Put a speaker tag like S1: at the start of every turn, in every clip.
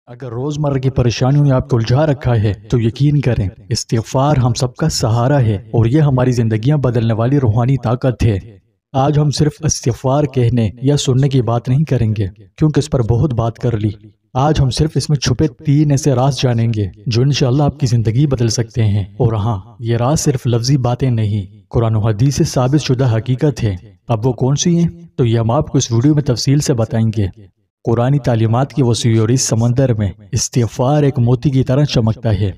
S1: اگر روزمرہ کی پریشانیوں نے آپ کو الجھا رکھا ہے تو یقین کریں استغفار ہم سب کا سہارا ہے اور یہ ہماری زندگیاں بدلنے والی روحانی طاقت ہے۔ آج ہم صرف استغفار کہنے یا سننے کی بات نہیں کریں گے کیونکہ اس پر بہت بات کر لی۔ آج ہم صرف اس میں چھپے 3 ایسے راز جانیں گے جو انشاءاللہ آپ کی زندگی بدل سکتے ہیں۔ اور ہاں، یہ راز صرف لفظی باتیں نہیں، قرآن و حدیث سے ثابت شدہ حقیقت ہے۔ اب وہ کون سی ہیں تو یہ ہم آپ کو اس ویڈیو میں تفصیل سے بتائیں گے۔ قرآنی تعلیمات کی وسیع اور اس سمندر میں استغفار ایک موتی کی طرح چمکتا ہے۔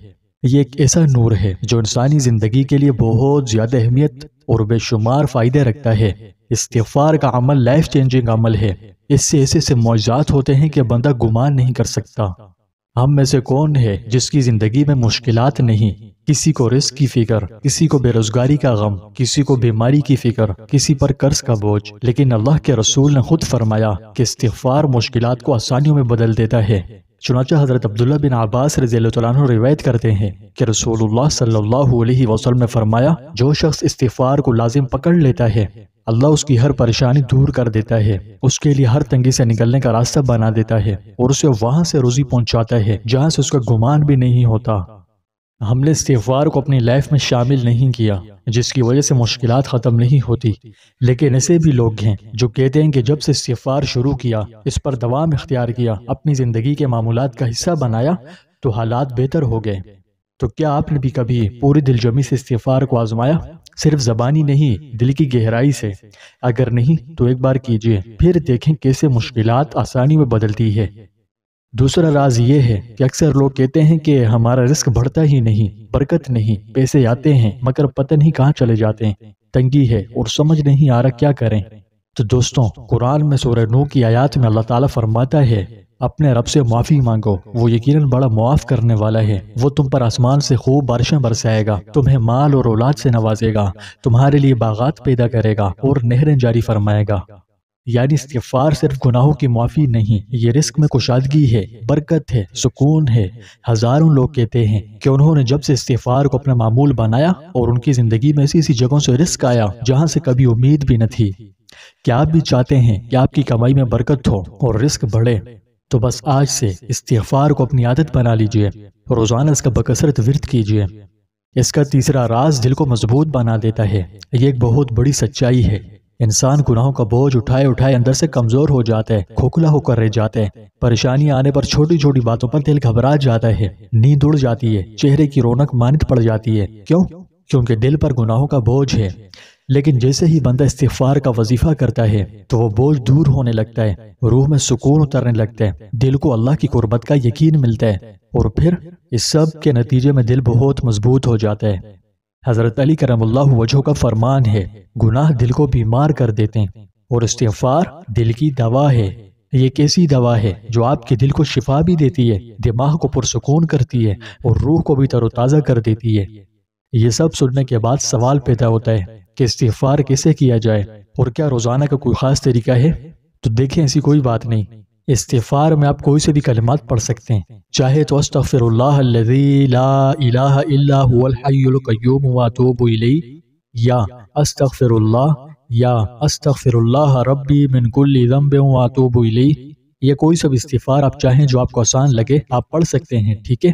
S1: یہ ایک ایسا نور ہے جو انسانی زندگی کے لیے بہت زیادہ اہمیت اور بے شمار فائدے رکھتا ہے۔ استغفار کا عمل لائف چینجنگ عمل ہے۔ اس سے ایسے معجزات ہوتے ہیں کہ بندہ گمان نہیں کر سکتا۔ ہم میں سے کون ہے جس کی زندگی میں مشکلات نہیں؟ کسی کو رزق کی فکر، کسی کو بے روزگاری کا غم، کسی کو بیماری کی فکر، کسی پر قرض کا بوجھ، لیکن اللہ کے رسول نے خود فرمایا کہ استغفار مشکلات کو آسانیوں میں بدل دیتا ہے۔ چنانچہ حضرت عبداللہ بن عباس رضی اللہ تعالیٰ عنہ روایت کرتے ہیں کہ رسول اللہ صلی اللہ علیہ وسلم نے فرمایا، جو شخص استغفار کو لازم پکڑ لیتا ہے اللہ اس کی ہر پریشانی دور کر دیتا ہے، اس کے لیے ہر تنگی سے نکلنے کا راستہ بنا دیتا ہے اور اسے وہاں سے روزی پہنچاتا ہے جہاں سے اس کا گمان بھی نہیں ہوتا۔ ہم نے استغفار کو اپنی لائف میں شامل نہیں کیا جس کی وجہ سے مشکلات ختم نہیں ہوتی، لیکن ایسے بھی لوگ ہیں جو کہتے ہیں کہ جب سے استغفار شروع کیا، اس پر دوام اختیار کیا، اپنی زندگی کے معمولات کا حصہ بنایا تو حالات بہتر ہو گئے۔ تو کیا آپ نے بھی کبھی پوری دل جمی سے استغفار کو آزمایا؟ صرف زبانی نہیں، دل کی گہرائی سے؟ اگر نہیں تو ایک بار کیجئے، پھر دیکھیں کیسے مشکلات آسانی میں بدلتی ہے۔ دوسرا راز یہ ہے کہ اکثر لوگ کہتے ہیں کہ ہمارا رزق بڑھتا ہی نہیں، برکت نہیں، پیسے آتے ہیں مگر پتہ نہیں کہاں چلے جاتے ہیں، تنگی ہے اور سمجھ نہیں آ رہا کیا کریں۔ تو دوستوں، قرآن میں سورہ نوح کی آیات میں اللہ تعالیٰ فرماتا ہے، اپنے رب سے معافی مانگو، وہ یقیناً بڑا معاف کرنے والا ہے۔ وہ تم پر آسمان سے خوب بارشیں برسائے گا، تمہیں مال اور اولاد سے نوازے گا، تمہارے لیے باغات پیدا کرے گا اور نہریں جاری فرمائے گا۔ یعنی استغفار صرف گناہوں کی معافی نہیں، یہ رزق میں کشادگی ہے، برکت ہے، سکون ہے۔ ہزاروں لوگ کہتے ہیں کہ انہوں نے جب سے استغفار کو اپنا معمول بنایا اور ان کی زندگی میں ایسی جگہوں سے رزق آیا جہاں سے کبھی امید بھی نہ تھی۔ کیا آپ بھی چاہتے ہیں کہ آپ کی کمائی میں برکت ہو اور رزق بڑھے؟ تو بس آج سے استغفار کو اپنی عادت بنا لیجئے، روزانہ اس کا بکثرت ورد کیجئے۔ اس کا تیسرا راز دل کو مضبوط بنا دیتا ہے۔ یہ ایک بہت بڑی سچائی ہے۔ انسان گناہوں کا بوجھ اٹھائے اٹھائے اندر سے کمزور ہو جاتا ہے، کھوکھلا ہو کر رہ جاتا ہے۔ پریشانیاں آنے پر چھوٹی چھوٹی باتوں پر دل گھبرا جاتا ہے، نیند اڑ جاتی ہے، چہرے کی رونق ماند پڑ جاتی ہے۔ کیوں؟ کیونکہ دل پر گناہوں کا بوجھ ہے۔ لیکن جیسے ہی بندہ استغفار کا وظیفہ کرتا ہے تو وہ بوجھ دور ہونے لگتا ہے، روح میں سکون اترنے لگتا ہے، دل کو اللہ کی قربت کا یقین ملتا ہے، اور پھر اس سب کے نتیجے میں دل بہت مضبوط ہو جاتا ہے۔ حضرت علی کرم اللہ وجہہ کا فرمان ہے، گناہ دل کو بیمار کر دیتے ہیں اور استغفار دل کی دوا ہے۔ یہ ایک ایسی دوا ہے جو آپ کے دل کو شفا بھی دیتی ہے، دماغ کو پرسکون کرتی ہے اور روح کو بھی تر و تازہ کر دیتی ہے۔ یہ سب سننے کے بعد سوال پیدا ہوتا ہے کہ استغفار کیسے کیا جائے اور کیا روزانہ کا کوئی خاص طریقہ ہے؟ تو دیکھیں، ایسی کوئی بات نہیں۔ استغفار میں آپ کوئی سے بھی کلمات پڑھ سکتے ہیں، چاہے تو استغفر اللہ الذی لا الہ الا هو الحی القیوم واتوب الیہ، یا استغفر اللہ، یا استغفر اللہ ربی من کل ذنب واتوب الیہ۔ یہ کوئی سب استغفار آپ چاہیں جو آپ کو آسان لگے آپ پڑھ سکتے ہیں، ٹھیک ہے؟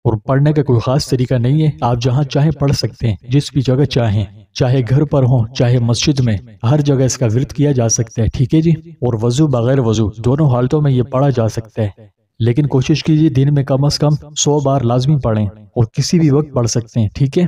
S1: اور پڑھنے کا کوئی خاص طریقہ نہیں ہے، آپ جہاں چاہیں پڑھ سکتے ہیں، جس بھی جگہ چاہیں، چاہے گھر پر ہوں چاہے مسجد میں، ہر جگہ اس کا ورد کیا جا سکتا ہے، ٹھیک ہے جی؟ اور وضو بغیر وضو دونوں حالتوں میں یہ پڑھا جا سکتا ہے، لیکن کوشش کیجیے دن میں کم از کم 100 بار لازمی پڑھیں اور کسی بھی وقت پڑھ سکتے ہیں، ٹھیک ہے؟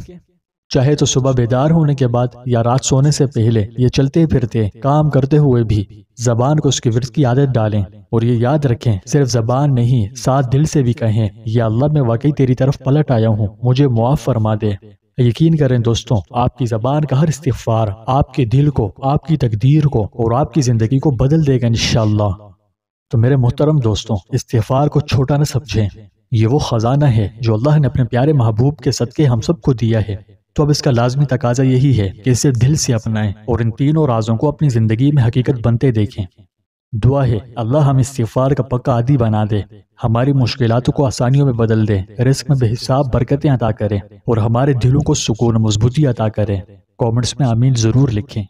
S1: چاہے تو صبح بیدار ہونے کے بعد یا رات سونے سے پہلے، یہ چلتے پھرتے کام کرتے ہوئے بھی زبان کو اس کے ورد کی عادت ڈالیں، اور یہ یاد رکھیں صرف زبان نہیں، ساتھ دل سے بھی کہیں، یا اللہ میں واقعی تیری طرف پلٹ آیا ہوں، مجھے معاف فرما دے۔ یقین کریں دوستوں، آپ کی زبان کا ہر استغفار آپ کے دل کو، آپ کی تقدیر کو اور آپ کی زندگی کو بدل دے گا انشاءاللہ۔ تو میرے محترم دوستوں، استغفار کو چھوٹا نہ سمجھیں، یہ وہ خزانہ ہے جو اللہ نے اپنے پیارے محبوب کے صدقے ہم سب کو دیا ہے۔ تو اب اس کا لازمی تقاضا یہی ہے کہ اسے دل سے اپنائیں اور ان تینوں رازوں کو اپنی زندگی میں حقیقت بنتے دیکھیں۔ دعا ہے اللہ ہم استغفار کا پکا عادی بنا دے، ہماری مشکلاتوں کو آسانیوں میں بدل دے، رزق میں بے حساب برکتیں عطا کرے اور ہمارے دلوں کو سکون و مضبوطی عطا کرے۔ کامنٹس میں آمین ضرور لکھیں۔